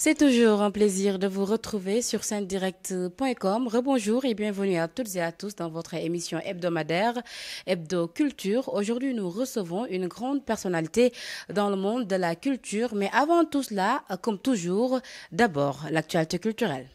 C'est toujours un plaisir de vous retrouver sur sendirect.com. Rebonjour et bienvenue à toutes et à tous dans votre émission hebdomadaire Hebdo Culture. Aujourd'hui, nous recevons une grande personnalité dans le monde de la culture. Mais avant tout cela, comme toujours, d'abord l'actualité culturelle.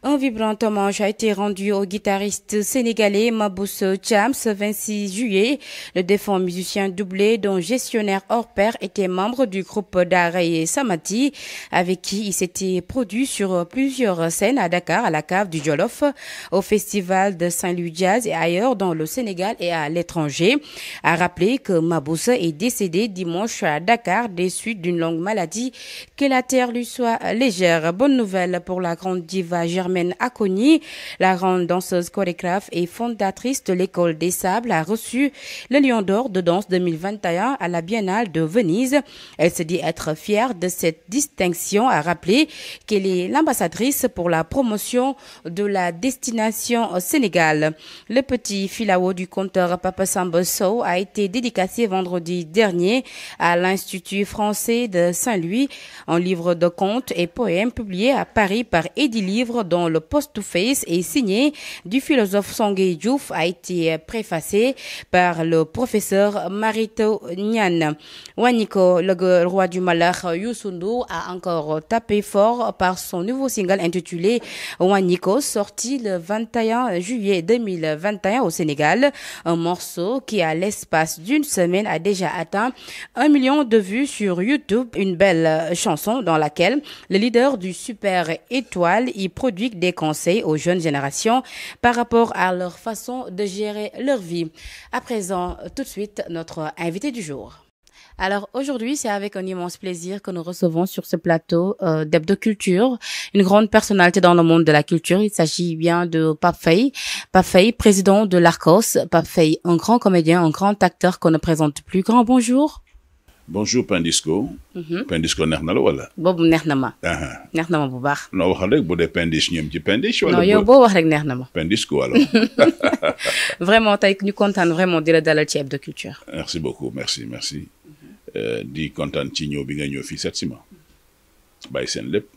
Un vibrant hommage a été rendu au guitariste sénégalais Mabous Thiam ce 26 juillet. Le défunt musicien doublé dont gestionnaire hors pair était membre du groupe Daaraye Samati, avec qui il s'était produit sur plusieurs scènes à Dakar, à la cave du Jolof, au festival de Saint-Louis Jazz et ailleurs dans le Sénégal et à l'étranger. A rappelé que Mabous est décédé dimanche à Dakar des suites d'une longue maladie. Que la terre lui soit légère. Bonne nouvelle pour la grande diva Germaine Acogny, la grande danseuse chorégraphe et fondatrice de l'école des Sables, a reçu le Lion d'Or de danse 2021 à la Biennale de Venise. Elle se dit être fière de cette distinction, a rappelé qu'elle est l'ambassadrice pour la promotion de la destination Sénégal. Le petit filao du conteur Papa Samba Sow a été dédicacé vendredi dernier à l'Institut français de Saint-Louis. Un livre de contes et poèmes publié à Paris par Edilivre dont le post-to-face est signé du philosophe Songué Diouf a été préfacé par le professeur Marito Niane. Waniko, le roi du malheur Youssou Ndour, a encore tapé fort par son nouveau single intitulé Waniko, sorti le 21 juillet 2021 au Sénégal. Un morceau qui, à l'espace d'une semaine, a déjà atteint 1 million de vues sur YouTube. Une belle chanson dans laquelle le leader du Super Étoile y produit des conseils aux jeunes générations par rapport à leur façon de gérer leur vie. À présent, tout de suite, notre invité du jour. Alors aujourd'hui, c'est avec un immense plaisir que nous recevons sur ce plateau d'Hebdo Culture une grande personnalité dans le monde de la culture. Il s'agit bien de Pape Faye. Pape Faye, président de l'Arcos. Pape Faye, un grand comédien, un grand acteur qu'on ne présente plus. Grand bonjour. Bonjour Pendisco. Pendisco neex na la wala. boobu neex na ma. neex na ma bu baax. noo waxal rek bu dee Pendis ñoom ci Pendis. wala non yow boo wax rek neex na ma. Pendisco alors. vraiment tey ñu kontaan vraiment di la dalal ci Hebdo Culture. merci beaucoup merci. di kontaan ci ñëw bi nga ñëw fii seet si ma. bàyyi seen lépp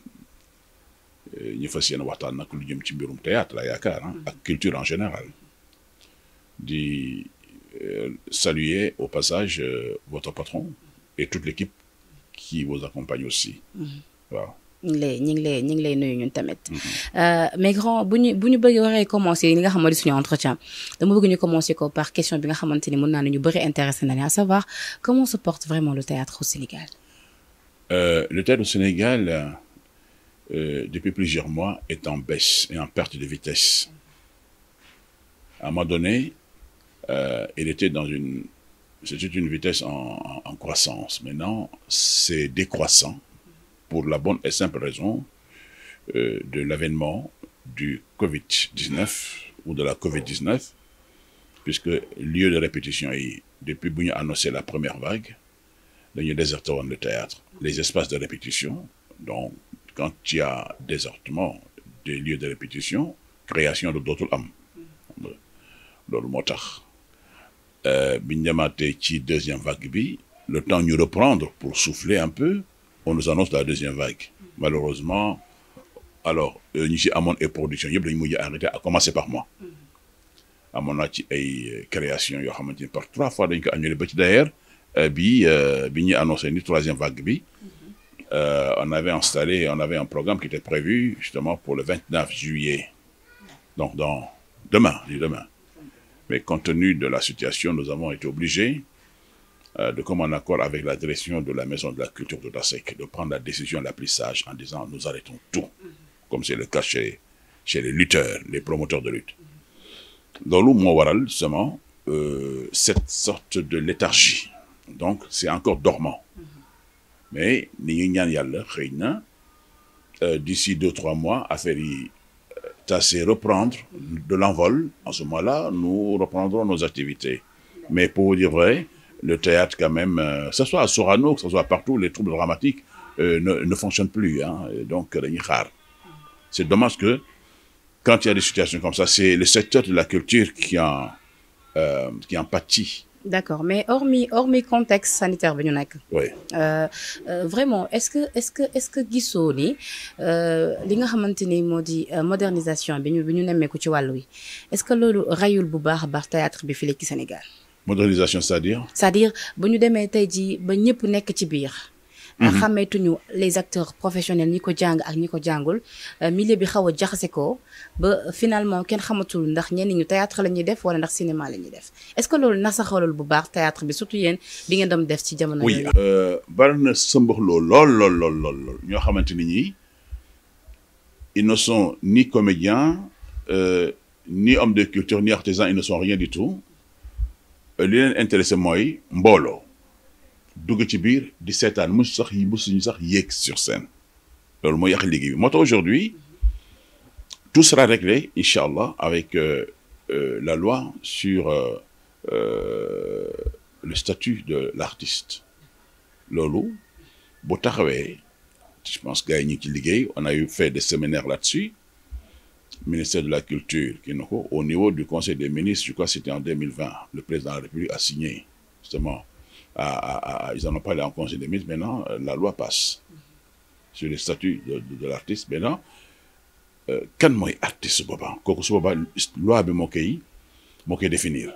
ñu fas yéene waxtaan nag lu jëm ci mbirum théâtre la yaakaar ak culture en général. di saluer au passage votre patron. Et toute l'équipe qui vous accompagne aussi. waaw. ñu ngi lay nuyu ñun tamit. mais grand bu ñu bëgg waree commencer li nga xam ne suñu entretien dama bëgg ñu commencer ko par question bi nga xamante ni mën naa ne ñu bëri intéressé na à savoir comment se porte vraiment le théâtre au Sénégal. Le théâtre au Sénégal depuis plusieurs mois est en baisse et en perte de vitesse. À un moment donné, il était c'était une vitesse en croissance. Maintenant, c'est décroissant pour la bonne et simple raison de l'avènement du Covid-19 ou de la Covid-19, puisque lieu de répétition est, depuis que nous avons annoncé la première vague, nous avons déserté le théâtre, les espaces de répétition. Donc, quand il y a désertement des lieux de répétition, création de d'autres âmes. Dans le moteur. Bi ñu demaatee ci deuxième vague bi le temps ñu reprendre pour souffler un peu on nous annonce la deuxième vague malheureusement alors ñi ci amoon ay production yëpp dañu mujj arrêté à commencer par moi amoon naa ci ay création yoo xamante ni par 3 fois dañ ko annulé ba ci d'ailleurs bi ñuy annoncé ni troisième vague bi on avait un programme qui était prévu justement pour le 29 juillet donc demain. Mais compte tenu de la situation, nous avons été obligés, de commun accord avec la direction de la Maison de la Culture de Dasek, de prendre la décision la plus sage en disant nous arrêtons tout, comme c'est le cas chez les lutteurs, les promoteurs de lutte. Dans l'eau, moi, waral, seulement, cette sorte de léthargie. Donc, c'est encore dormant. Mais, d'ici 2-3 mois, affaire c'est reprendre de l'envol. En ce moment-là, nous reprendrons nos activités. Mais pour vous dire vrai, le théâtre quand même, que ce soit à Sorano, que ce soit partout, les troubles dramatiques ne fonctionnent plus. Donc, c'est dommage que quand il y a des situations comme ça, c'est le secteur de la culture qui en pâtit d'accord mais hormis contexte sanitaire bi ñu nekk. oui. Vraiment est-ce que gisoo ni li nga xamante ni moo di modernisation bi ñu nemmeeku ci wàllu wi est-ce que loolu rayul bu baax a baax théâtre bi fii ci Sénégal. modernisation c'est-à-dire. c'est-à-dire bu ñu demee tey jii ba ñëpp nekk ci biir. xàmmeetuñu les acteurs professionnels ñi ko jàng ak ñi ko jàngul milieu bi xaw a jaxase ko ba finalement kenn xamatul ndax ñenn ñu théâtre la ñuy def wala ndax cinéma la ñuy def est-ce que loolu nasaxalul bu baax théâtre bi surtout yéen bi ngeen doon def ci jamono oui bari na sëmbaxloo lool ñoo xamante ni ñi ils ne sont ni comédiens ni hommes de culture ni artisans ils ne sont rien du tout li leen intéressé mooy mbooloo dugg ci biir di seetaan musuñu sax yéeg sur scène loolu mooy yàq liggéey bi moo tax aujourd'hui tout sera réglé inchallah avec la loi sur le statut de l'artiste loolu bu taxawee je pense gars yi ñu ngi ci liggéey on a eu fait des séminaires là-dessus ministère de la culture qui na ko au niveau du conseil des ministres je crois que c'était en 2020 le président de la République a signé justement ils en ont parlé en conseil des ministres maintenant la loi passe sur le statut de l'artiste maintenant kan mooy artiste boobaa kooku su boobaa loi bi moo koy définir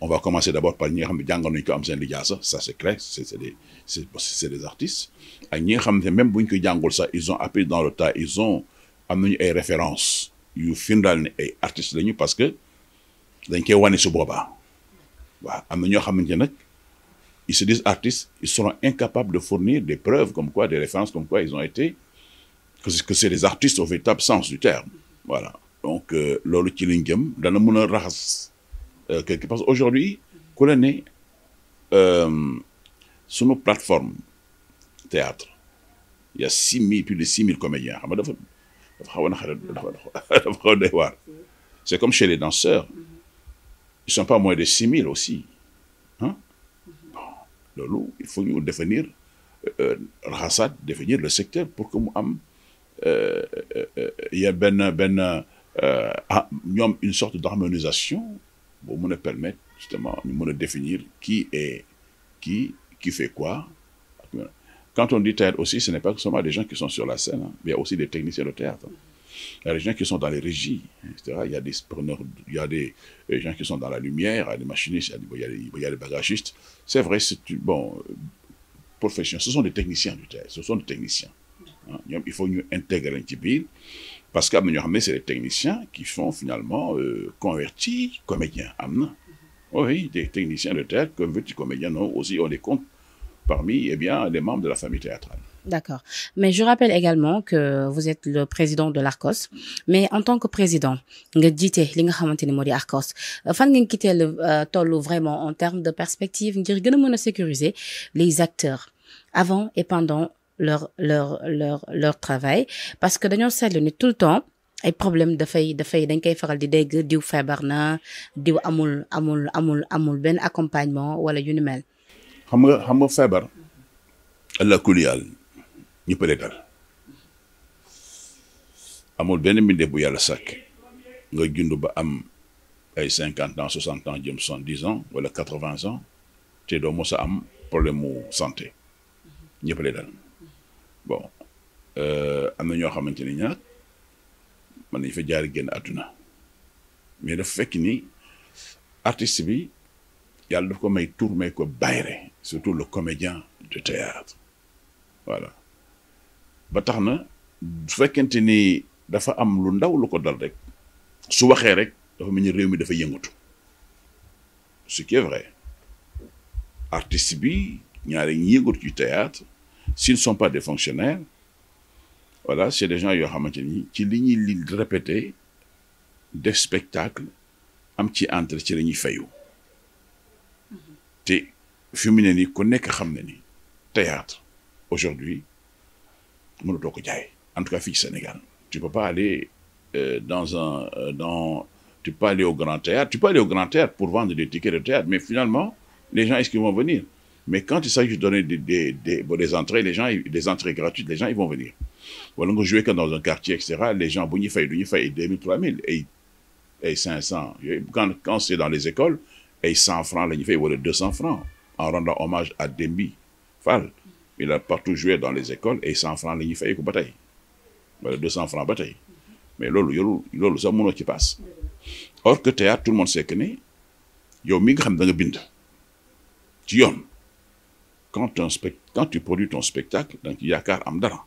on va commencer d'abord par ñi nga xam ne jàngal nañu ko am seen lijaasa ça c'est clair c'est des artistes ak ñi nga xam ne même bu ñu koy jàngul sax ils ont appris dans le tas am nañu ay références yu firndal ne ay artistes lañu parce que dañ koy wane su boobaa waaw am na ñoo xamante ne nag ils se disent artistes ils seront incapables de fournir des preuves comme quoi des références comme quoi ils ont été que c'est des artistes au véritable sens du terme voilà donc loolu ci liñ jëm dana mën a raxas quelque parce que aujourd'hui ku la ne sunu plateforme théâtre il y a plus de 6 000 comédiens xam nga dafa xaw a naqare dafa xaw a doy waar c'est comme chez les danseurs ils sont pas moins de 6 000 aussi hein bon loolu il faut ñu définir raxasaat définir le secteur pour que mu am il y a ñoom une sorte d'harmonisation boo mën a permettre justement ñu mën a définir qui fait quoi. Quand on dit théâtre aussi, ce n'est pas seulement des gens qui sont sur la scène, mais il y a aussi des techniciens de théâtre. Il y a des gens qui sont dans les régies, etc. Il y a des preneurs, il y a des gens qui sont dans la lumière, il y a des machinistes, il y a des bagagistes. C'est vrai, profession. Ce sont des techniciens du théâtre, ce sont des techniciens. Hein. Il faut nous intégrer un petit peu, parce que c'est des techniciens qui font finalement convertis comédiens. Oui, des techniciens de théâtre, convertis comédiens, non, aussi on les compte parmi les membres de la famille théâtrale. D'accord. Mais je rappelle également que vous êtes le président de l'ARCOS. Mais en tant que président, nga jiite li nga xamante ni moo di ARCOS fan ngeen quitté tollu vraiment en termes de perspective ngir gën a mën a sécuriser les acteurs avant et pendant leur travail parce que dañoo seetlu ni tout le temps ay problème dañ koy faral di dégg diw feebar na diw amul benn accompagnement wala yu ni mel. xam nga feebar allah kulli yàlla ñëpp a dal amul benn mbindeef bu yàlla sàkk nga jund ba am ay 50 ans 60 ans jëm 70 ans wala 80 ans te doo mos a am problème mu santé ñëpp a dal bon am na ñoo xamante ni ñaar mën nañu fa jaari génn àdduna mais dafa fekk ni artiste bi yàlla daf ko may tur may ko bayre surtout le comédien de théâtre voilà ba tax na su fekkente ni dafa am lu ndaw lu ko dal rek su waxee rek dafa mel ni réew mi dafa yëngatu ce qui est vrai artiste bi ñaari ñi yëngatu ci théâtre s'ils ne sont pas des fonctionnaires voilà c'est des gens yoo xamante ni ci li ñuy répéter def spectacle am ci entre ci la ñuy fayu te fi mu ne nii ku nekk xam ne ni théâtre aujourd'hui mënutoo ko jaay en tout cas fii ci Sénégal tu peux pas aller tu peux pas aller au Grand Théâtre tu peux aller au Grand Théâtre pour vendre des tickets de théâtre mais finalement les gens est-ce qu'ils vont venir mais quand il s'agit de donner des entrées des entrées gratuites les gens ils vont venir wala nga jouer que dans un quartier etc les gens bu ñuy fay du ñuy fay 2000 3000 et 500 yooyu quand c'est dans les écoles ay 100 francs la ñuy fay wala 200 francs en rendant hommage à Dembi Fall. Il a partout joué dans les écoles et 100 francs la ñuy fay ko ba tey wala 200 francs ba tey mais loolu sax mënoo ci passe. Or que théâtre tout le monde sait que ne yow mi nga xam da nga bind ci yoon quand tu produis ton spectacle da nga ci yaakaar am dara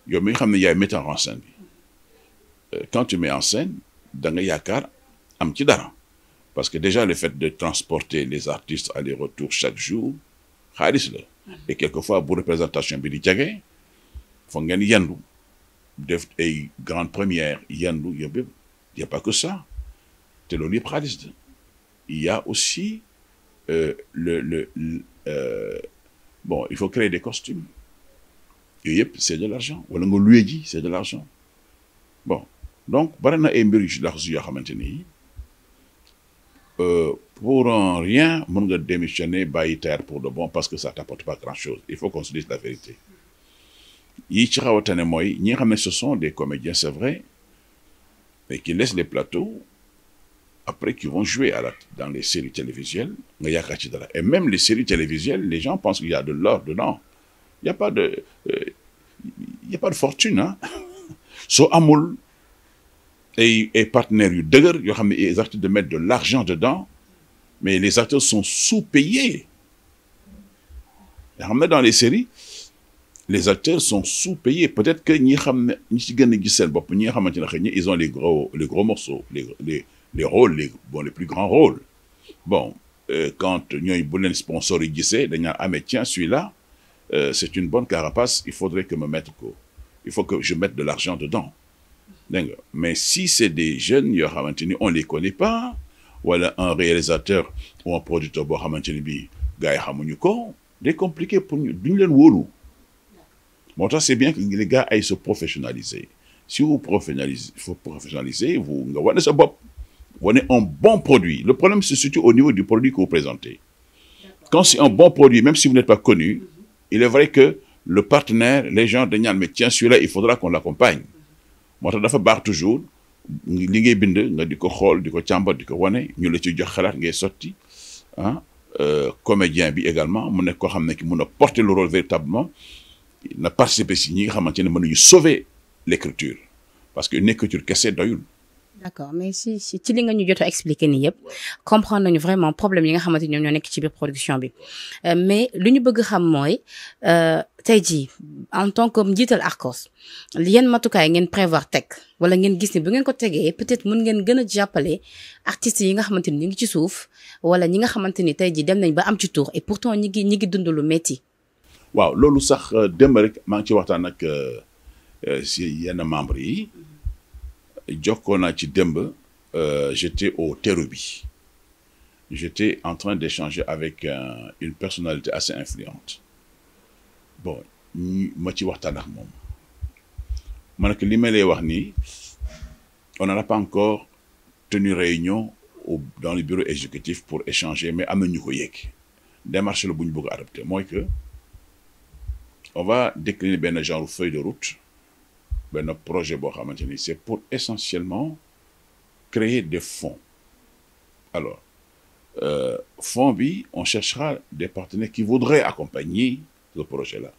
yow mi nga xam ne yaay metteur en scène bi quand tu mets en scène da nga yaakaar am ci dara parce que déjà le fait de transporter les artistes aller-retour chaque jour xaalis la et quelquefois bu représentation bi di jege foog ngeen yendu def ay grandes premières yendu yëpp il y a pas que ça te loolu yëpp xaalis la il y a aussi bon il faut créer des costumes yooyu yëpp c'est de l'argent wala nga loué ji c'est de l'argent bon donc bari na ay mbir yu ci laxasu yoo xamante ni pour rien mën nga démissionner bàyyi théâtre pour de bon parce que ça t'apporte pas grand-chose il faut qu'on se dise la vérité yi ci xaw a tane mooy ñi nga xam ne ce sont des comédiens c'est vrai mais qui laissent les plateaux après qui vont jouer dans les séries télévisuelles nga yaakaar ci dara et même les séries télévisuelles les gens pensent qu'il y a de l'or dedans il y a pas de fortune hein soo amul ay partenaires yu dëgër yoo xam ne les acteurs de mettre de l'argent dedans mais les acteurs sont sous-payés yoo xam ne dans les séries les acteurs sont sous-payés peut-être que ñi xam ne ñi ci gën a gis seen bopp ñi nga xamante ne xëy na ils ont les gros morceaux les rôles les plus grands rôles bon quand ñooy bu leen sponsors yi gisee dañ naan ah mais tiens celui-là c'est une bonne carapace il faudrait que il faut que je mette de l'argent dedans dégg nga mais si c'est des jeunes yoo xamante ni on les connaît pas wala un réalisateur ou un producteur boo xamante ni bii gars yi xamuñu ko c'est compliqué pour ñu duñu leen wóolu moo tax c'est bien que les gars aillent se professionnaliser si vous professionnalisez il faut professionnaliser vous nga wane sa bopp wane un bon produit le problème se situe au niveau du produit que vous présentez quand c'est un bon produit même si vous n'êtes pas connu il est vrai que le partenaire les gens dañ naan mais tiens celui-là il faudra qu'on l'accompagne moo tax dafa baax toujours li ngay bind nga di ko xool di ko càmbar di ko wane ñu la ci jox xalaat ngay sotti ah comédien bi également mu nekk koo xam ne ki mun a porter le rôle véritablement na participer si ñi nga xamante ne mën nañu sauver l'écriture parce que une écriture kese doyul. D'accord mais ci li nga ñu jot a expliquer nii yëpp comprendre nañu vraiment problème yi nga xamante ni ñoom ñoo nekk ci biir production bi mais lu ñu bëgg xam mooy tey jii en tant que njiital ARCOS yan matukaay ngeen prévoir teg wala ngeen gis ni bu ngeen ko tegee peut-être mën ngeen gën a jàppale artistes yi nga xamante ni ñu ngi ci suuf wala ñi nga xamante ni tey jii dem nañ ba am ci tour et pourtant ñi ngi dund lu metti. waaw loolu sax démb rek maa ngi ci waxtaan ak si yenn membres yi. jokkoo naa ci démb j'étais au Terrou-Bi j'étais en train d'échanger avec une personnalité assez influente bon ma ci waxtaan ak moom ma ne que li ma lay wax nii on n'en a pas encore tenu réunion dans le bureau exécutif pour échanger mais am na ñu ko yegg démarche la bu ñu bëgg a adopté mooy que on va décliner benn genre feuille de route benn projet boo xamante ni c'est pour essentiellement créer des fonds alors fonds bi on cherchera des partenaires qui voudraient accompagner ce projet-là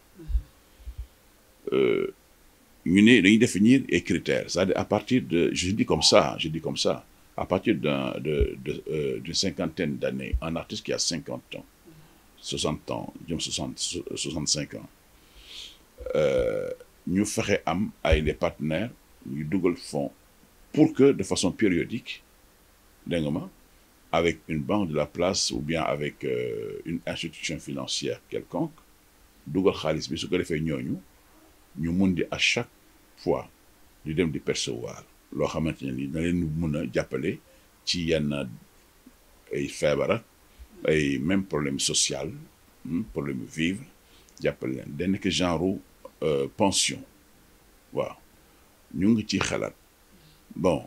ñu ne dañuy définir les critères c'est-à-dire à partir de je dis comme ça à partir d'une cinquantaine d'années un artiste qui a 50 ans 60 ans jëm 65 ans ñu fexe am ay les partenaires ñu dugal fonds pour que de façon périodique dégg nga ma avec une banque de la place ou bien avec une institution financière quelconque dugal xaalis bi su ko defee ñooñu ñu mun di à chaque fois ñu dem di percevoir loo xamante ne ni na leen mun a jàppale ci yenn ay feebar ak ay même problème social problème vivre jàppale leen dañ nekk genre pension waaw ñu ngi ciy xalaat bon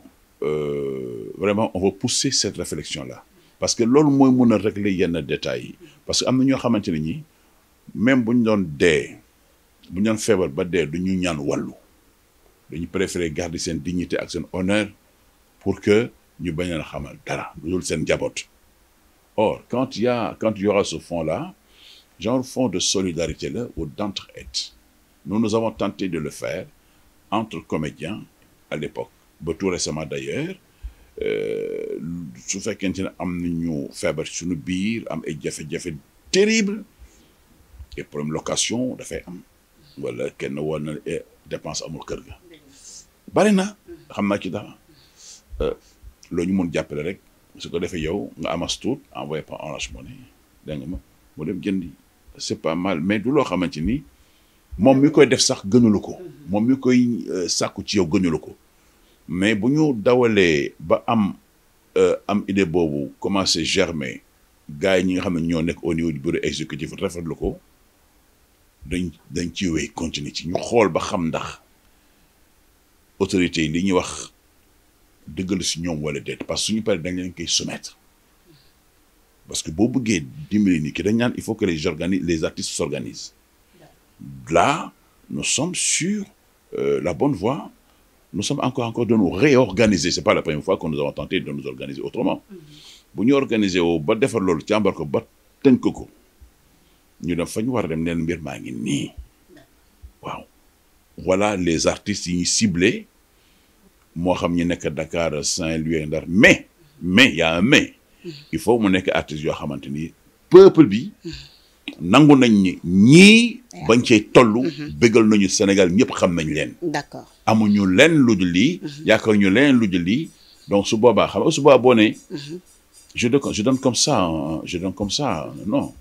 vraiment on va pousser cette réflexion là parce que loolu mooy mun a régler yenn détails yi parce que am na ñoo xamante ne ñi même bu ñu doon dee bu ñu doon feebar ba dee du ñu ñaan wàllu dañu préférer garder seen dignité ak seen honneur pour que ñu bañ a xamal dara lu dul seen njaboot Or, quand il y aura ce fonds-là, genre fonds de solidarité là ou d'entraide, nous avons tenté de le faire entre comédiens à l'époque. Ba tout récemment d'ailleurs, su fekkente ne am nañu feebar suñu biir am ay jafe-jafe terrible et problème location dafay am wala kenn war na dépense amul kër ga bari na xam naa ci dara loo ñu mun jàppale rek su ko defee yow nga amas tuut envoyé par Orange Money dégg nga ma mu dem jëndi c'est pas mal mais du loo xamante ni moom mi koy def sax gënulu ko moom mi koy sàkku ci yow gënulu ko mais bu ñu dawalee ba am idée boobu commencé germer gars yi ñi nga xam ne ñoo nekk au niveau du bureau exécutif rafetlu ko dañ ci wéy continuer ci ñu xool ba xam ndax autorités yi li ñuy wax dëggal si ñoom wala déet parce que suñu paree dañ leen koy soumettre parce que boo bëggee dimbali ni ki dañ naan il faut que les artistes s'organisent. Là nous sommes sur la bonne voie. Nous sommes encore de nous réorganiser. C'est pas la première fois que nous avons tenté de nous organiser autrement. Bu ñu organiser woo ba defar loolu càmbar ko ba tënk ko ñu dem fa ñu war a dem neen mbir maa ngi nii waaw voilà les artistes yi ñu ciblés moo xam ñu nekk Dakar Saint-Louis Ndar mais y a un mais il faut mu nekk artistes yoo xamante ni peuple bi nangu nañ ni ñii bañ cey tollu bégal nañu Sénégal ñëpp xam nañ leen. D'accord. amuñu leen lu dul lii yaakaar ñu leen lu dul lii donc su boobaa xam nga su boobaa boo ne je donne comme ça non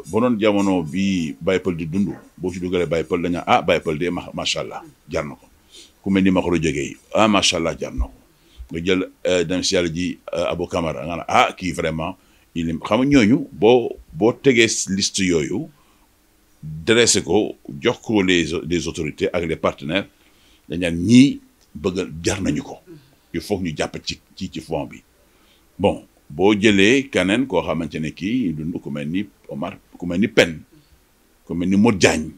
boo doon jamono bi Baye Pël di dund boo ci dugalee Baye Pël dañaa Baye Pël de macha allah jar na ko ku mel ni ma ko jógee macha allah jar na ko nga jël dem si yàlla ji Abou Camara nga ne kii vraiment il xam nga ñooñu boo tegee liste yooyu dressé ko jox ko les autorités ak les partenaires dañ naan ñii bëgg jar nañu ko il faut que ñu jàpp ci fond bi bon boo jëlee keneen koo xamante ne kii dund ku mel ni Omar ku mel ni Pen ku mel ni Modou Diagne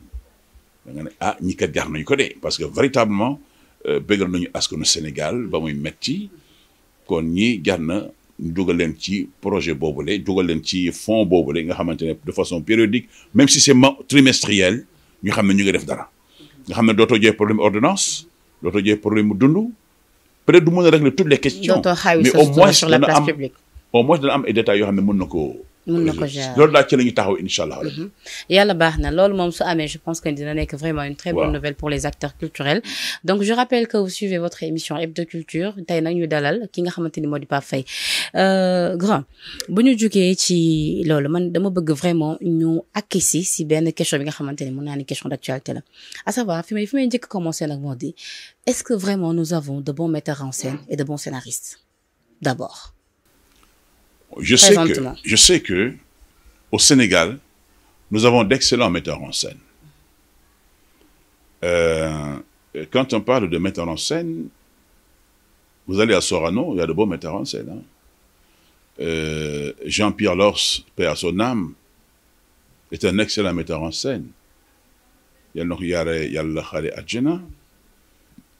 da nga ne ñi kat jar nañu ko de parce que véritablement bëggal nañu askanu Sénégal ba muy metti kon ñi jar na ñu dugal leen ci projet boobule dugal leen ci fonds boobule nga xamante ne de façon périodique même si c'est trimestriel ñu xam ne ñu ngi def dara nga xam ne dootoo jëlee problème ordonnance dootoo jëlee problème mu dund peut-être du mën a régler toutes les questions mais au moins dana am ay détails yoo xam ne mën na ko gérer loolu daal ci la ñu taxaw incha allah. yàlla baax na loolu moom su amee je pense que dina nekk vraiment une très bonne nouvelle pour les acteurs culturels. Donc je rappelle que vous suivez votre émission Hebdo Culture tey nag ñu dalal ki nga xamante ni moo di Pape Faye grand bu ñu jógee ci loolu man dama bëgg vraiment ñu akisi si benn question bi nga xamante ni mën naa ni question d'actualité la à savoir fi may njëkk commencer nag moo di est-ce que vraiment nous avons de bons metteurs en scène et de bons scénaristes d'abord. Je sais que au Sénégal, nous avons d'excellents metteurs en scène. Quand on parle de metteurs en scène, vous allez à Sorano, il y a de bons metteurs en scène. Jean-Pierre Lors, paix à son âme, est un excellent metteur en scène. Il y a le Khale Adjena.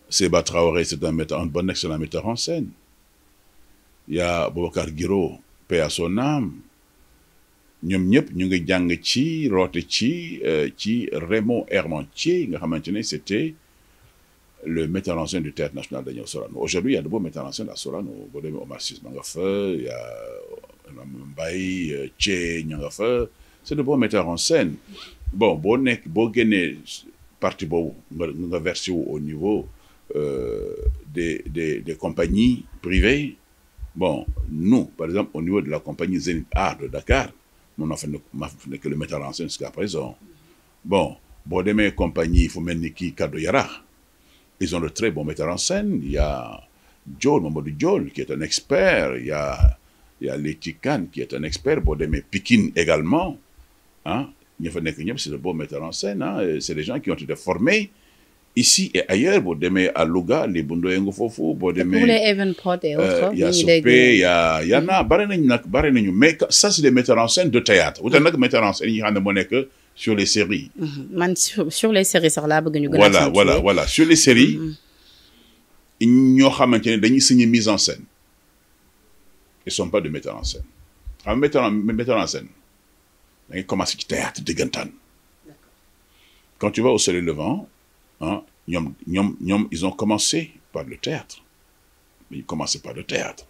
Seba Traoré, c'est un bon excellent metteur en scène. Il y a Boubacar Guiro, paix à son âme. ñoom ñëpp ñu ngi jàng ci roote ci Raymond Hermantier nga xamante ne c'était le metteur en scène du Théâtre National Daniel Sorano. Aujourd'hui, il y a de beaux metteurs en scène à Sorano. Boo demee Omar Ciss ma nga fa, il y a Mbaye Thié ña nga fa. C'est de beaux metteurs en scène. Bon, boo génnee partie boobu nga versé wu au niveau des compagnies privées. Bon, nous, par exemple, au niveau de la compagnie Zénith Art de Dakar, on n'a fait que le metteur en scène jusqu'à présent. Bon, boo demee compagnie fu mel ni kii Kaddu Yara, ils ont de très bons metteurs en scène. Il y a Mamadou Diol, qui est un expert. Il y a Leyti Kane, qui est un expert. Boo demee Pikine également. Ñi fa nekk ñëpp c'est de bons metteurs en scène. C'est des gens qui ont été formés ici et ailleurs. Boo demee à Louga, les Bundoyengu foofu. Boo demee pour les Evenprod et autres. Il y a Sopé, il y en a bari nañu mais ça c'est des metteurs en scène de théâtre. Wuute nag metteurs en scène yi nga xam ne moo nekk sur les séries. Man sur les séries sax laa bëgg ñu gën a voilà sur les séries ñoo xamante ne dañuy signer mise en scène. Ils sont pas de metteurs en scène. xam metteur en scène da ngay commencé ci théâtre dëggantaan. Quand tu vas au Soleil Levant ah ñoom ils ont commencé par le théâtre ils commencé par le théâtre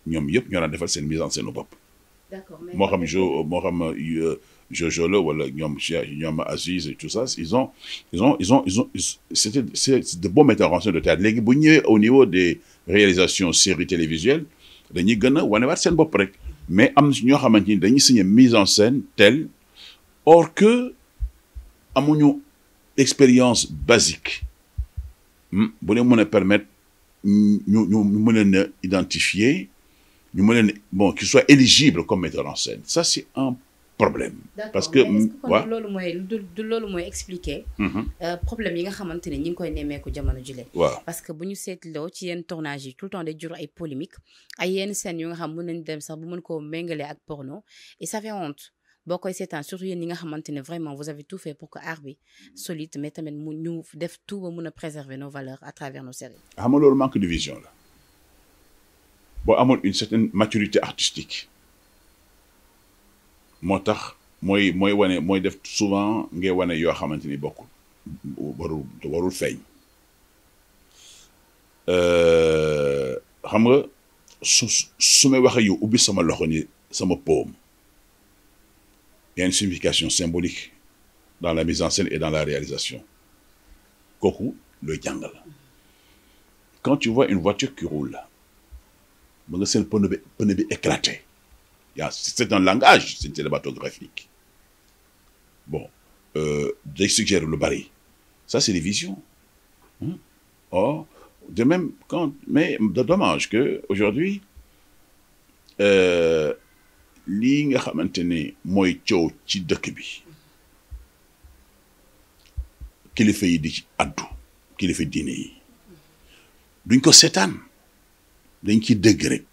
ñoom yëpp ñoo daan defal seen mise en scène au bopp. D'accord moo xam Jojo la wala ñoom Aziz et tout ça c'est de bons metteurs en scène de théâtre léegi bu ñëwee au niveau des réalisations séries télévisuelles dañuy gën a wanewaat seen bopp rek mais am na ñoo xamante ni dañuy signer mise en scène telle or que amuñu expérience basique bu leen mën a permettre ñu mën leen a identifier ñu mën leen bon qu'ils soient éligibles comme metteur en scène ça c'est un problème. Parce que waaw loolu mooy du loolu mooy expliquer. problème yi nga xamante ne ñi ngi koy nemmeeku jamono jile. waaw parce que bu ñu seetloo ci yenn tournage yi tout le temps day jur ay polémique ay yenn scènes yu nga xam mën nañ dem sax bu mën koo méngale ak porno et ça fait honte boo koy seetaan surtout yéen ñi nga xamante ne vraiment vous avez tout fait pour que art bi solide mais tamit mu ñu def tout ba mun a préserver nos valeurs à travers nos séries. xam nga loolu manque de vision la boo amoon une certaine maturité artistique. moo tax mooy def souvent ngay wane yoo xamante ni bokkul warul feeñ xam nga su may waxee yow ubbi sama loxo ni sama paume il y a une signification symbolique dans la mise en scène et dans la réalisation kooku looy jàng la quand tu vois une voiture qui roule ba nga seen pneu bi éclaté. C'est un langage cinématographique. Bon, day suggérer lu bari. Ça, c'est des visions. Or, de même, mais dommage que aujourd'hui, lii nga xamante ne mooy coow ci dëkk bi kilifa yi di ci addu kilifa diine yi duñ ko seetaan dañ ciy dëgg rek.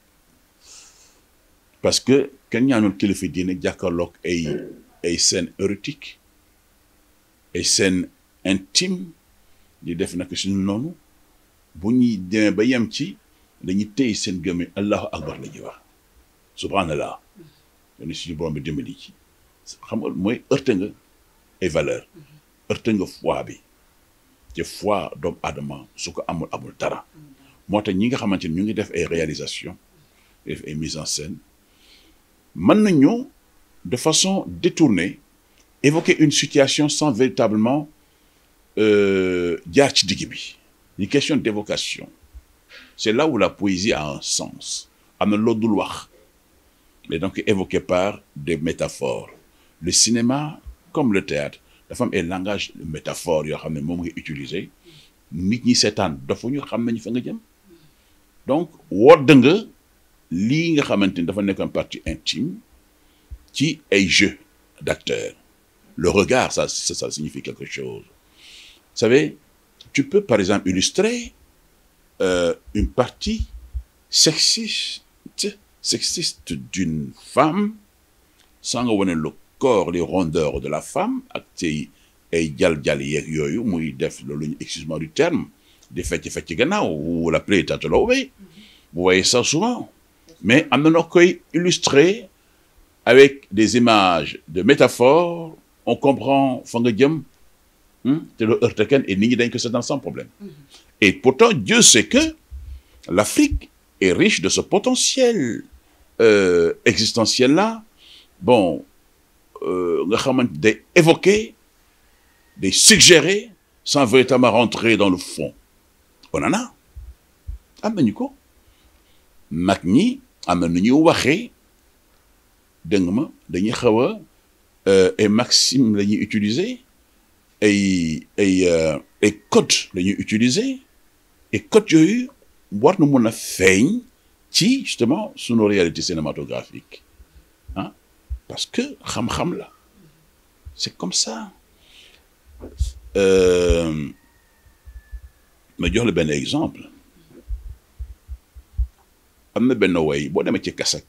Parce que kenn ñaanul kilifa diine jàkkaarloog ay scènes érotiques ay scènes intimes di def nag suñu noonu bu ñuy demee ba yem ci dañuy téye seen gëmme allahu akbar la ñuy wax subhanallah dañu suñu borom bi dimbali ci xam nga mooy heurte nga ay valeur heurte nga foi bi te foi doomu aadama su ko amul dara moo tax ñi nga xamante ni ñu ngi def ay réalisations def ay mise en scène mën nañu de façon détournée évoquer une situation sans véritablement jaar ci digg bi une question d'évocation c'est là où la poésie a un sens am na loo dul wax mais donc évoqué par des métaphores le cinéma comme le théâtre dafa am ay langage de métaphore yoo xam ne moom nga utiliser nit ñi seetaan dafa ñu xam nañu fa nga jëm donc wodd nga lii nga xamante ni dafa nekk une partie intime ci ay jeu d'acteurs le regard ça signifie quelque chose vous savez tu peux par exemple illustrer une partie sexiste d'une femme sans nga wane le corps les rondeurs de la femme ak tey ay jal yeeg yooyu muy def loolu ñu excuse-moi du terme di fecc gannaaw ou la plaie tataloobé vous voyez ça souvent mais am na noo koy illustrer avec des images de métaphores on comprend fa nga jëm te doo heurte kenn et nit ñi dañ ko seetaan sans problème et pourtant Dieu sait que l'Afrique est riche de ce potentiel existentiel là bon nga xamante day évoquer day suggérer sans véritablement rentrer dans le fond on en a am nañu ko mag ñi am na nu ñuy waxee dégg nga ma dañuy xaw a ay maxime la ñuy utiliser ay code la ñuy utiliser et code yooyu war na mën a feeñ ci justement sunu réalité cinématographique ah parce que xam-xam la c'est comme ça ma jox la benn exemple am na benn way boo demee ci kasak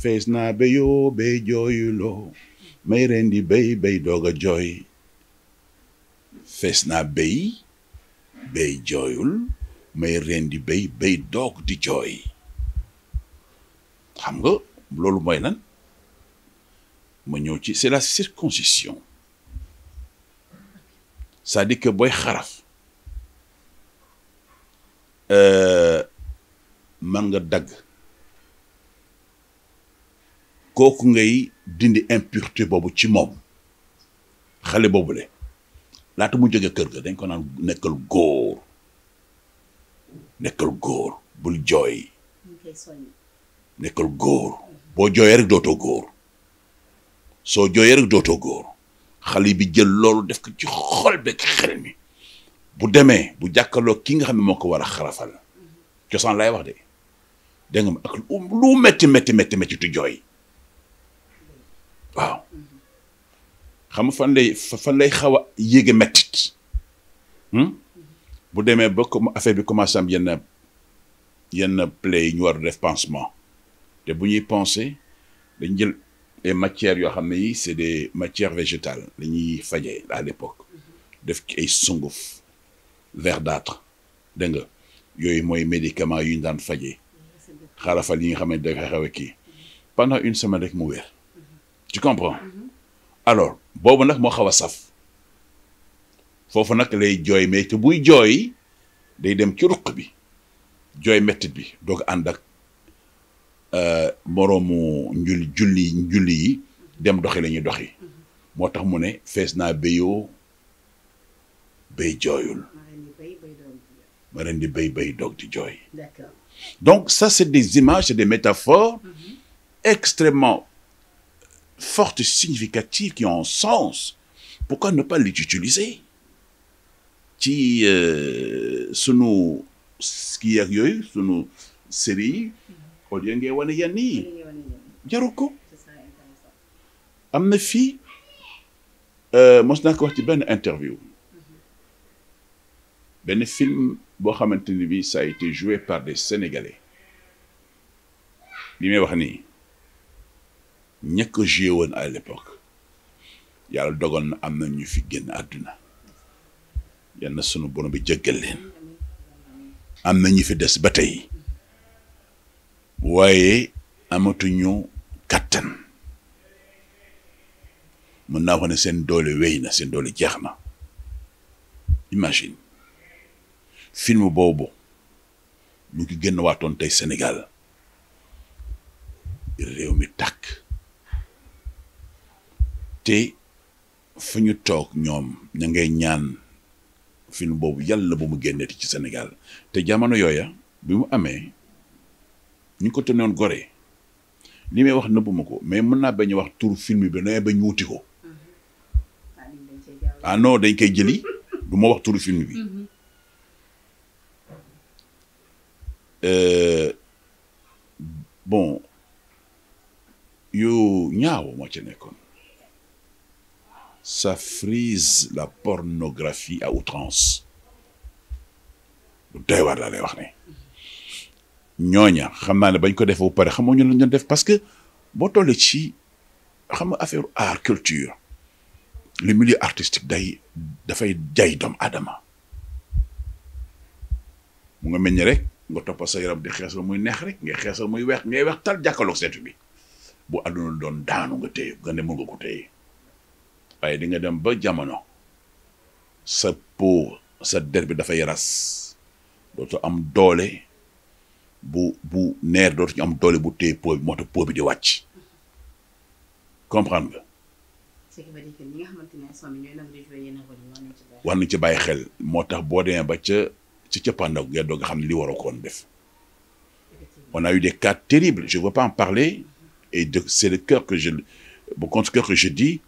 fees naa béyoo béy jooyuloo may ren di béy doog a jooy fees naa béy jooyul may ren di béy doog di jooy xam nga loolu mooy lan ma ñëw ci c'est la circoncision c'est-à-dire que booy xaraf man nga dagg kooku ngay dindi impureté boobu ci moom xale boobule laata mu jóge kër ga dañ ko naan nekkal góor bul jooy nekkal góor boo jooyee rek dootoo góor soo jooyee rek dootoo góor xale bi jël loolu def ko ci xol beeg xel mi bu demee bu jàkkaarloo ki nga xam ne moo ko war a xarafal cosaan lay wax de dégg nga ak lu métti tu jooy waaw xam nga fan lay xaw a yéege mettit bu demee ba comme affaire bi commencé am yenn plaies yi ñu war a def pansement te bu ñuy penser dañ jël ay matières yoo xam ne yi c'est des matières végétales la ñuy fajee à l'époque def ci ay sunguf verdâtre dégg nga yooyu mooy médicaments yu ñu daan fajee xarafal yi nga xam ne dafay xaw a kii pendant une semaine rek mu wér tu comprends alors boobu nag moo xaw a saf foofu nag lay jooy mais te buy jooy day dem ci ruq bi jooy mettit bi doog ànd ak moroomu julli yi dem doxi la ñuy doxi moo tax mu ne fees naa béyoo béy jooyul ma ren di béy doog di jooy. D'accord. Donc ça c'est des images, c'est des métaphores extrêmement fortes, significatives, qui ont un sens. Pourquoi ne pas les utiliser ci sunu kii ak yooyu sunu série yi au lieu ngay wane yenn yi jaru ko am na fii mos naa ko wax ci benn interview benn film boo xamante ni bi ça a été joué par des Sénégalais li may wax nii ña ko joué woon à l'époque yàlla dogal na am na ñu fi génn àdduna yal na sunu borom bi jéggal leen am na ñu fi des ba tey waaye amatuñu kattan mën naa wax ne seen doole wéy na seen doole jeex na imagine film boobu mu ngi génn waatoon tey Sénégal réew mi tàkk te fu ñu toog ñoom ña ngay ñaan film boobu yàlla bu mu génneti ci Sénégal te jamono yooya bi mu amee ñu ko tenoon Gorée li may wax nëbbuma ko mais mën naa bañ a wax tur film bi na bañ wuti ko ah non dañ koy jëli du ma wax turu film bi bon yu ñaaw moo ci nekkoon ça frise la pornographie à outrance lu doy waar laa lay wax ne ñooña xam naa ne bañ ko def bu pare xamoo ñu lañ doon def parce que boo tollee ci xam nga affaire art culture le milieu artistique dafay jaay doomu aadama mu nga mel ni rek nga toppa sa yaram di xeesal muy neex rek ngay xeesal muy weex ngay weex tal jàkkaarloog seetu bi bu àdduna doon daanu nga téye nga ne mën nga ko téye waaye di nga dem ba jamono sa peau sa der bi dafay ras dootu am doole bu neer dootuñu am doole bu téye peau bi moo tax peau bi di wàcc comprendre nga. ce qui veut dire que ñi nga xamante ne son bi ñooy nag di jouer yenn rôle yi war nañ ci bàyyi xel moo tax boo demee ba ca ci cëppaandaw ngay doog nga xam ne li waroo koon def. On a eu des cas terribles je ne veux pas en parler et c'est le cœur que contre cœur que je dis.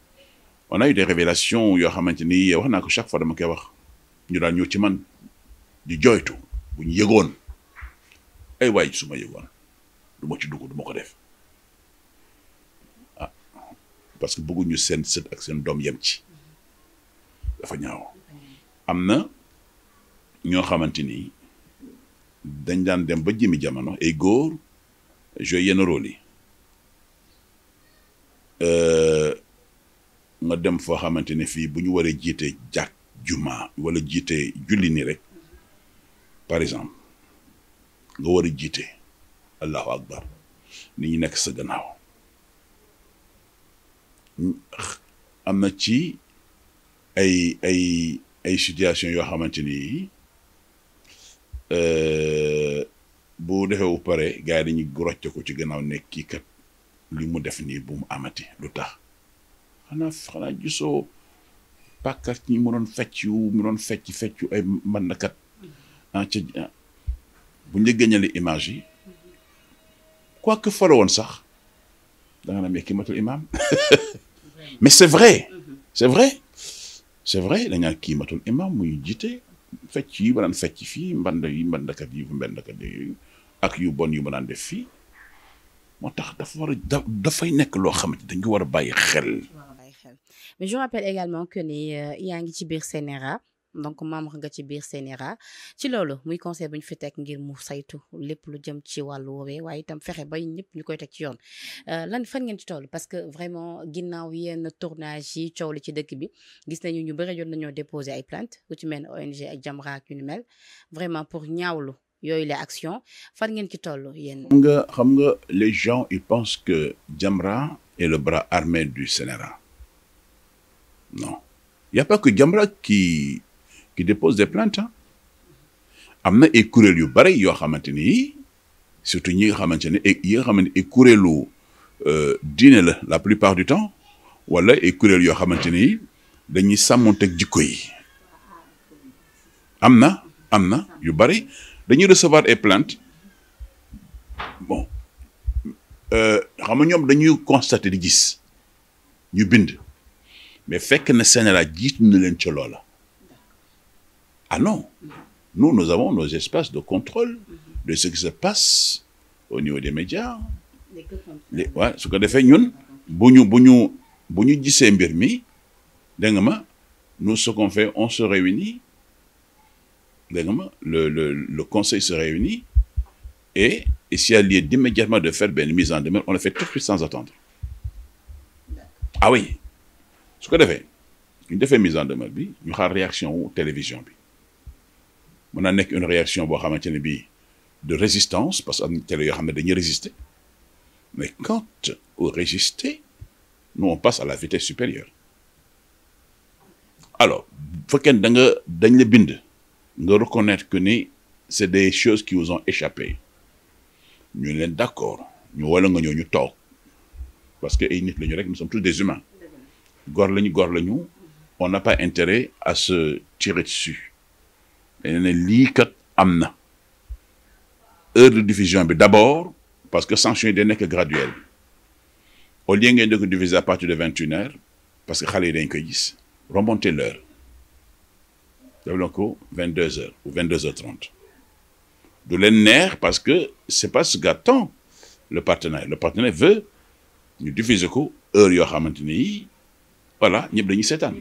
On a eu des révélations yoo xamante ni wax naa ko chaque fois dama koy wax ñu daan ñëw ci man di jooytu bu ñu yëgoon ay waay su ma yëgoon du ma ci dugg du ma ko def ah parce que bëgguñu seen sët ak seen doom yem ci dafa ñaaw. am na ñoo xamante ni dañ daan dem ba jëmi jamono ay góor joué yenn rôle yi. nga dem foo xamante ne fii bu ñu waree jiite jàkk juma wala jiite julli ni rek par exemple nga war a jiite allahu akbar nit ñi nekk sa gannaaw am na ci ay situation yoo xamante ni bu defee bu pare gars yi dañuy rocce ko ci gannaaw nekk kii kat li mu def nii bu mu amati lu tax xanaa gisoo pàkkat ñi mu doon feccu ay mbandakat bu ñu génnee image yi quoi que folo woon sax da nga ne kii matul imam mais c'est vrai dañ naan kii matul imam muy jiite fecc yi ma daan fecc fii mbandakat yi ak yu bon yu ma daan def fii moo tax dafay nekk loo xamante dañ ko war a bàyyi xel. mais je rappelle également que ni yaa ngi ci biir CNRA donc membre nga ci biir CNRA ci loolu muy conseil bu ñu fi teg ngir mu saytu lépp lu jëm ci wàllu woowee waaye itam fexe ba ñëpp ñu koy teg ci yoon lan fan ngeen ci toll parce que vraiment ginnaaw yenn tournage yi coow li ci dëkk bi gis nañu ñu bëri jot nañoo déposer ay plainte ku ci mel ONG ak Jamra ak yu ni mel vraiment pour ñaawlu yooyu les actions fan ngeen ci toll yéen. xam nga les gens ils pensent que Jamra est le bras armé du CNRA non il y a pas que Jamra qui dépose des plaintes am na ay kuréel yu bari yoo xamante ni surtout ñi nga xamante ne yi nga xamante ni kuréelu diine la plupart du temps wala ay kuréel yoo xamante ni dañuy sàmmonteeg jikko yi am na yu bari dañuy recevoir ay plaintes bon xam nga ñoom dañuy constater di gis ñu bind mais fekk na CNRA jiitu na leen ca loola. Ah non, nous avons nos espaces de contrôle de ce qui se passe au niveau des médias. Ouais, ce que defee ñun bu ñu gisee mbir mi dégg nga ma nous ce qu'on fait on se réunit dégg nga ma le conseil se réunit et s'il y a lieu d'immédiatement de faire une mise en demeure on le fait tout de suite sans attendre. Ah oui su ko defee ñu defee mise en demeure bi ñu xaar réaction wu télévision bi. mën na nekk une réaction boo xamante ne bii de résistance parce que am na télé yoo xam ne dañuy résister mais quand au résister nous on passe à la vitesse supérieure alors bu fekkee dañ la bind nga reconnaître que ni c'est des choses qui vous ont échappé ñu leen d'accord ñu wala nga ñëw ñu toog parce que ay nit lañu rek nous sommes tous des humains góor lañu on n'a pas intérêt à se tirer dessus. dañu ne lii kat am na heure de diffusion bi d'abord parce que sanction yi day nekk graduelle au lieu ngeen di ko diffuser à partir de 21h parce que xale yi dañ koy gis remonter l'heure def na ko 22h ou 22h30 du leen neex parce que c'est pas ce qu'attend le partenaire veut ñu diffuser ko heure yoo xamante ni voilà ñëpp dañuy seetaan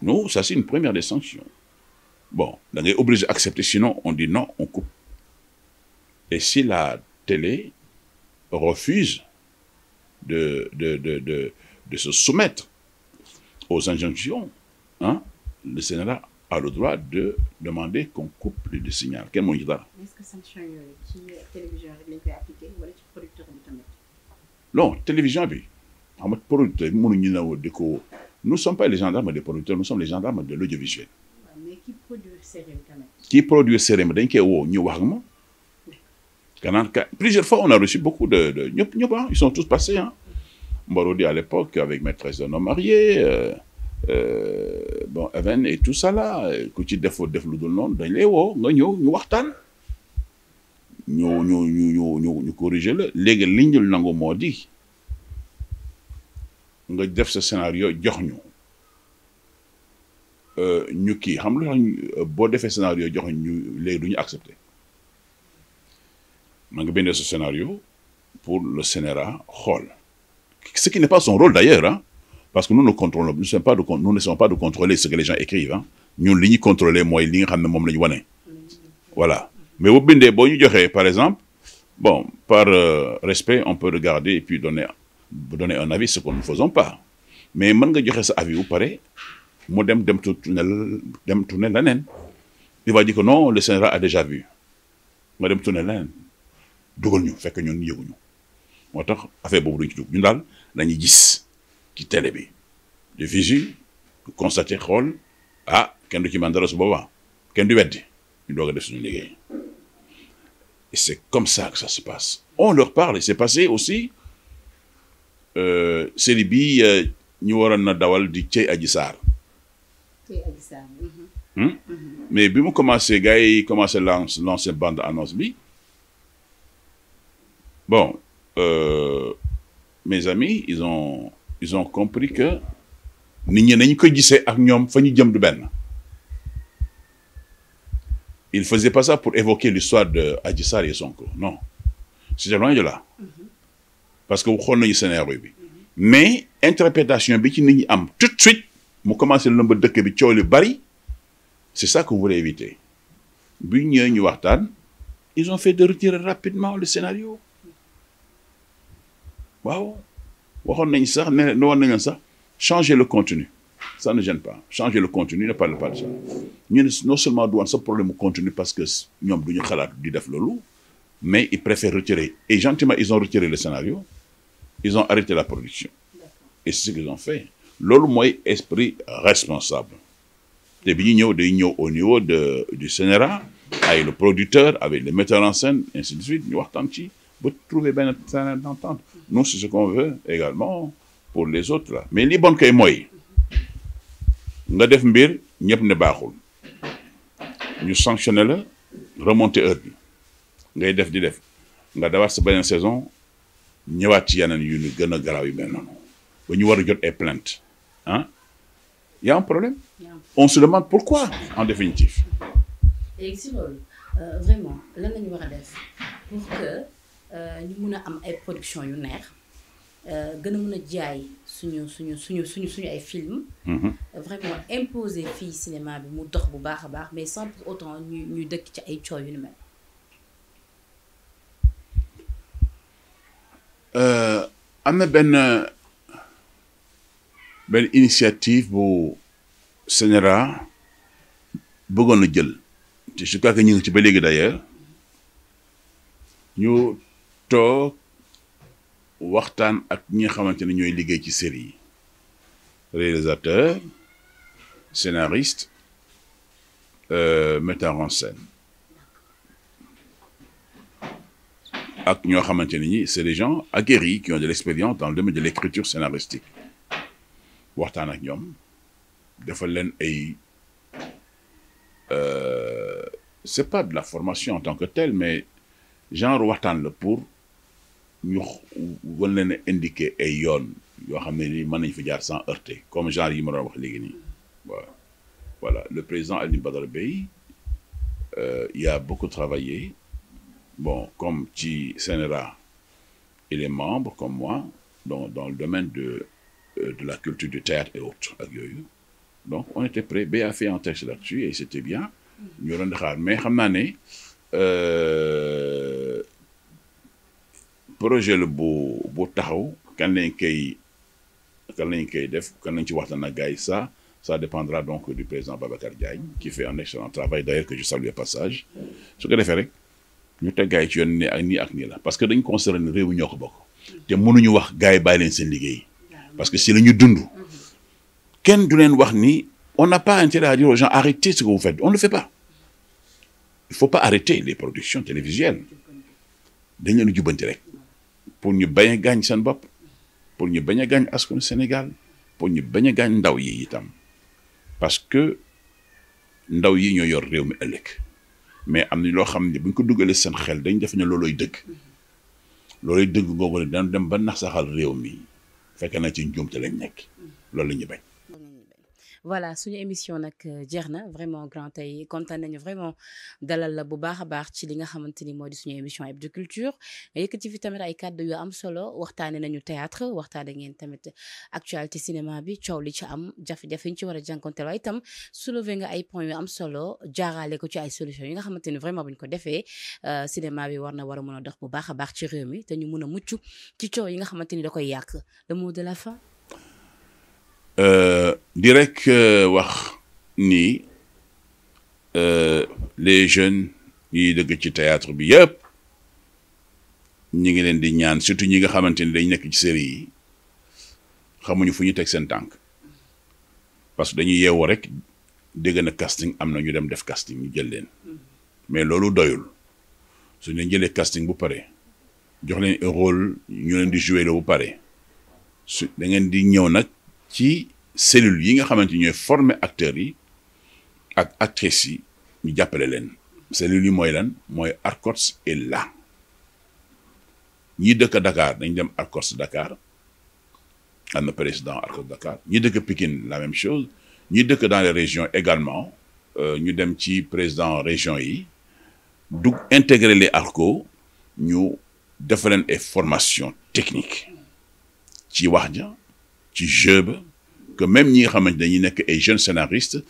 non ça c'est une première des sanctions. Bon, on est obligé d'accepter, sinon on dit non, on coupe. Et si la télé refuse de se soumettre aux injonctions, le Sénat a le droit de demander qu'on coupe le signal. Quel mot il y a? Est-ce que sanction ci télévision rek lañ koy appliquer wala ci producteur bi tamit? Non, télévision bi xam nga producteur mënuñu na di ko nous ne sommes pas les gendarmes des producteurs, nous sommes les gendarmes de l'audiovisuel. Qui produit sérum dañ koy woo ñu wax ak moom kanaan plusieurs fois on a reçu beaucoup de ñëpp ils sont tous passés Mborodi à l'époque avec maîtresse d'un homme marié bon Even et tout ça là ku ci def lu dul noonu dañ lay woo nga ñëw ñu waxtaan ñu corriger la léegi liñ dul nangu moo di nga def sa scénario jox ñu kii xam lu tax boo defee scénario jox ñu léegi du ñu accepter ma nga bindee ce scénario pour le CNRA xool ce qui n'est pas son rôle d'ailleurs parce que nous ne contrôlons nous ne sommes pas de contrôler ce que les gens écrivent ñun li ñuy contrôler mooy li nga xam ne moom la ñu wane voilà mais bu bindee boo ñu joxee par exemple bon par respect on peut regarder et puis donner un avis ce que nous ne faisons pas mais mën nga joxe sa avis bu pare mu dem tourner leneen il va dire que non le CNRA a déjà vu nga dem tourner leneen dugal ñu fekk ñun yëguñu moo tax affaire boobu duñ ci dugg ñun daal dañuy gis ci télé bi de visu constaté xool kenn du ci man dara su boobaa kenn du weddi ñu doog a def suñu liggéey et c'est comme ça que ça se passe on leur parle et c'est passé aussi série bi ñu waroon na dawal di Cey Adji Sarr mais bi mu commencé gars yi commencé lancer bande annonce bi bon mes amis ils ont compris que nit ñi nañ ko gisee ak ñoom fa ñu jëm du benn il faisait pas ça pour évoquer l'histoire de Adji Sarr et Sonko non c'était loin de là parce que xool nañu scénario bi mais interprétation bi ci nit ñi am tout de suite mu commencé lëmba dëkk bi coow li bari c'est ça qu'on voulait éviter bi ñëwee ñu waxtaan ils ont fait de retirer rapidement le scénario waaw waxoon nañ sax ne woon nañ sax changer le contenu ça ne gêne pas changer le contenu ne parle pas de ça ñu ne non seulement du woon sa problème mu contenu parce que ñoom du ñu xalaat di def loolu mais ils préfèrent retirer et gentiment ils ont retiré le scénario ils ont arrêté la production et c'est ce qu'ils ont fait loolu mooy esprit responsable te bi ñu ñëw day ñëw au niveau du CNRA avec le producteur avec le metteur en scène ainsi de suite ñu waxtaan ci ba trouver benn terrain d'entente nous c'est ce qu'on veut également pour les autres là mais li bon kay mooy nga def mbir ñëpp ne baaxul ñu sanctionné la remonter heure bi ngay def di def nga dawaat sa beneen saison ñëwaat ci yeneen yu ñu gën a garaaw yu mel noonu ba ñu war a jot ay plainte y a un problème on se demande pourquoi en définitive léegi si loolu vraiment lan lañu war a def pour que ñu mun a am ay production yu neex gën a mun a jaay suñu ay film vraiment imposer fii cinéma bi mu dox bu baax a baax mais sans pour autant ñu dëkk ci ay coow yu ni mel am na benn initiative bu CNRA bëggoon a jël te je crois que ñu ngi ci ba léegi d'ailleurs ñu toog waxtaan ak ñi nga xamante ne ñooy liggéey ci série yi réalisateur scénariste metteur en scène ak ñoo xamante ne ñi c'est des gens aguerris qui ont de l'expérience dans le domaine de l'écriture scénaristique waxtaan ak ñoom defal leen ay c'est pas de la formation en tant que telle mais genre waxtaan la pour ñu wan leen a indiquer ay yoon yoo xam ne ni mën nañ fa jaar sans heurter comme genre yi ma doon wax léegi nii voilà le président Alioune Badara Bèye il a beaucoup travaillé bon comme ci CNRA il est membre comme moi dans le domaine de la culture du théâtre et autres ak yooyu donc on était prêt Bèye a fait un texte là-dessus et c'était bien ñu doon xaar mais xam naa ne projet la bu taxaw kan lañ koy def kan lañ ci waxtaan ak gars yi ça dépendra donc du président Babacar Diagne qui fait un excellent travail d'ailleurs que je salue au passage su ko defee rek ñu teg gars yi ci yoon ne ak nii la parce que dañ considéré ne réew mi ñoo ko bokk te mënuñu wax gars yi bàyyi leen seen liggéey parce que si la ñu dund kenn du leen wax ni on n'a pas intérêt à dire aux gens arrêtez ce que vous faites on ne le fait pas il faut pas arrêter les productions télévisuelles dañ leen jubbanti rek pour ñu bañ a gaañ seen bopp pour ñu bañ a gaañ askanu Sénégal pour ñu bañ a gaañ ndaw yi itam parce que ndaw yi ñoo yor réew mi ëllëg mais am na loo xam ne bu ñu ko dugalee seen xel dañ def ne looloy dëgg googu ne daan dem ba nax saxal réew mi fekk na ci njuumte lañ nekk loolu la ñu bañ. voilà suñu émission nag jeex na vraiment grand tey kontaan nañu vraiment dalal la bu baax a baax ci li nga xamante ni moo di suñu émission Hebdo Culture nga yëkkati fi tamit ay kàddu yu am solo waxtaane nañu théâtre waxtaane ngeen tamit actualité cinéma bi coow li ci am jafe-jafe yi ñu ci war a jànkonteel waaye itam soulever nga ay points yu am solo jaarale ko ci ay solutions yi nga xamante ni vraiment bu ñu ko defee cinéma bi war a mën a dox bu baax a baax ci réew mi te ñu mën a mucc ci coow yi nga xamante ni da koy yàq le mot de la fin. di rek wax ni les jeunes yi dëgg ci théâtre bi yëpp ñi ngi leen di ñaan surtout ñi nga xamante ni dañ nekk ci série yi xamuñu fu ñu teg seen tànk parce que dañuy yeewu rek dégg na casting am na ñu dem def casting ñu jël leen mais loolu doyul su ñu jëlee casting bu pare jox leen rôle ñu leen di jouer la bu pare su da ngeen di ñëw nag ci cellule yi nga xamante ni ñooy former acteurs yi ak actrices yi ñu jàppale leen cellule yi mooy lan mooy ARCOS est là ñi dëkk Dakar dañ dem ARCOS Dakar am na président ARCOS Dakar ñi dëkk Pikine la même chose ñi dëkk dans les régions également ñu dem ci président région yi dugg intégrer les ARCOS ñu def leen ay formation technique ci wax ja ci jeu ba que même ñi nga xamante dañuy nekk ay jeunes scénaristes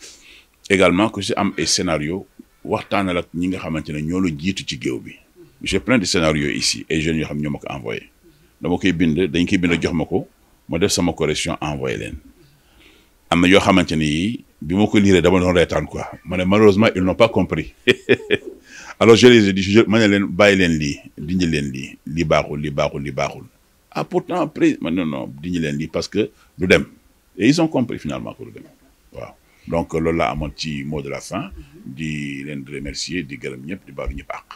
également que si am ay scénario waxtaanal ak ñi nga xamante ne ñoo la jiitu ci géew bi j'ai plein de scénarios ici ay jeunes yoo xam ñoo ma ko envoyé dama koy bind dañ koy bind jox ma ko ma def sama correction envoyé leen am na yoo xamante ni bi ma ko liiree dama doon reetaan quoi ma ne malheureusement ils n'ont pas compris alors je les ai dit ma ne leen bàyyi leen lii dindi leen lii baaxul ah pourtant après man non dindi leen lii parce que du dem et ils ont compris finalement que du dem waaw donc loolu laa amoon ci mot de la fin di leen remercier di gërëm ñëpp di baalu ñëpp àq.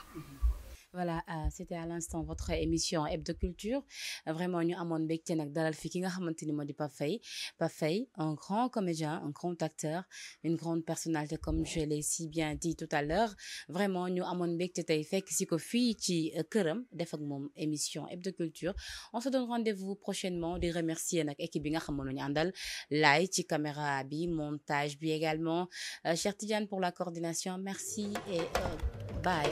Voilà, c'était à l'instant votre émission Hebdo Culture. Vraiment, nous avons mbégte nak dalal fi ki nga xamanteni modi Pape Faye. Pape Faye, un grand comédien, un grand acteur, une grande personnalité comme je l'ai si bien dit tout à l'heure. Vraiment, ñu amone mbégte tay fekk ci ko fi ci kërëm def ak mom émission Hebdo Culture. On se donne rendez-vous prochainement. Di remercier nak équipe bi nga xamone ñu andal lay ci caméra bi, montage bi également. Cher Tidiane pour la coordination. Merci et bye.